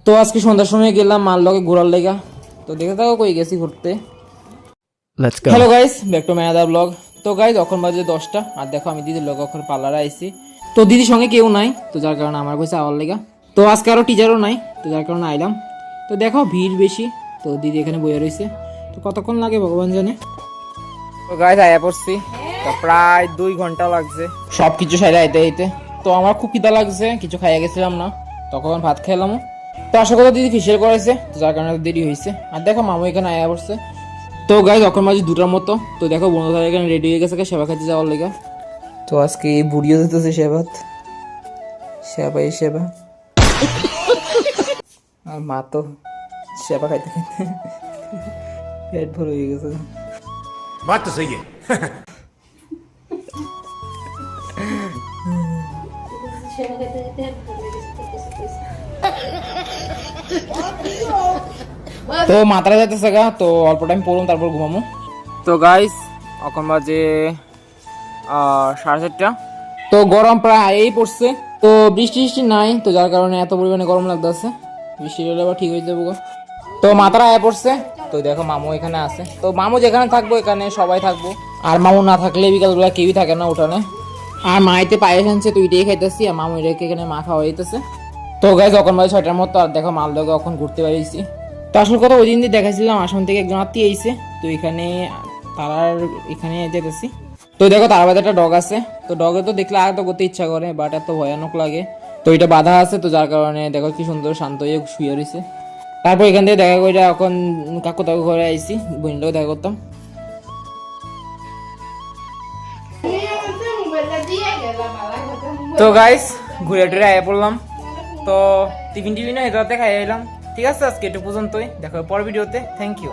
তো আজকে সন্ধ্যার সময় গেলাম মার লগে ঘোরার লেগা। তো দেখে থাকো কই গেছি ঘুরতে। Let's go. Hello guys, back to my other blog. তো গাইস এখন বাজে 10টা, আর দেখো আমি দিদির লগে এখন পার্লারে আইছি। তো দিদির সঙ্গে কেউ নাই, তো যার কারণে আমার কইছে আওয়ার লেগা। তো আজকে আরো টিচারও নাই, তো যার কারণে আইলাম। তো দেখো ভিড় বেশি, তো দিদি এখানে বইয়া রইছে। তো কতক্ষণ লাগে ভগবান জানে। তো গাইস আয়া পড়ছি, তো প্রায় 2 ঘন্টা লাগছে সবকিছু সাইডে আইতে আইতে। তো আমার খুব খিদা লাগছে, কিছু খাইয়া গেছিলাম না, তখন ভাত খেলাম। তো আশা করি দিদি ফেসিয়াল করাইছে, তো যার কারণে দেরি হয়েছে। আর দেখো মামু এখানে আয়া পড়ছে। তো গাইজ এখন বাজে 2টার মতো। তো দেখো বন্ধুরা এখানে রেডি হয়ে গেছে সেবা খাইতে যাওয়ার লেগে। তো আজকে বুড়িও দিতেছে সেবাত, সেবাই সেবা। আর মা তো সেবা খাইতে খাইতে পেট ভরে হয়ে গেছে। बात तो सही है. তো মাত্রা যাইতেছে গা, তো অল্প টাইম পড়ুন তারপর ঘুমামো। তো গাইস এখন বাজে 4:30। তো গরম প্রায় এই পড়ছে, তো বৃষ্টি টিষ্টি নাই, তো যার কারণে এত পরিমাণে গরম লাগতেছে। বৃষ্টি হলে আবার ঠিক হয়ে যাবো গো। তো মাথাটা আয় পড়ছে। তো দেখো মামু এখানে আছে, তো মামু যেখানে থাকবো এখানে সবাই থাকবো। আর মামু না থাকলে বিকালবেলা কেউই থাকে না উঠানে। আর মাইতে পায়েস আনছে, তো এটাই খাইতেছি, আর মামু এটাকে এখানে মা খাওয়া হইতেছে। তো গাইজ এখন বাজে 6টার মতো, আর দেখো মাল লগে এখন ঘুরতে বেরিয়েছি। তো আসল কথা ওই দিন দিয়ে দেখাইছিলাম, আসাম থেকে একজন আত্মীয় আইছে, তো এখানে তারার এখানে যেতেছি। তো দেখো তার বাদে একটা ডগ আছে, তো ডগে তো দেখলে আর তো করতে ইচ্ছা করে, বাট এত ভয়ানক লাগে। তো এটা বাধা আছে, তো যার কারণে দেখো কি সুন্দর শান্ত হয়ে শুয়ে রয়েছে। তারপর এখান থেকে দেখা করে এখন কাকু তাকু ঘরে আইছি, বোনটাকে দেখা করতাম। তো গাইস ঘুরে টুরে আয়া পড়লাম। তো টিফিন টিফিন এটাতে খাই এলাম। ঠিক আছে, আজকে একটু পর্যন্তই, দেখা হবে পরের ভিডিওতে। Thank you.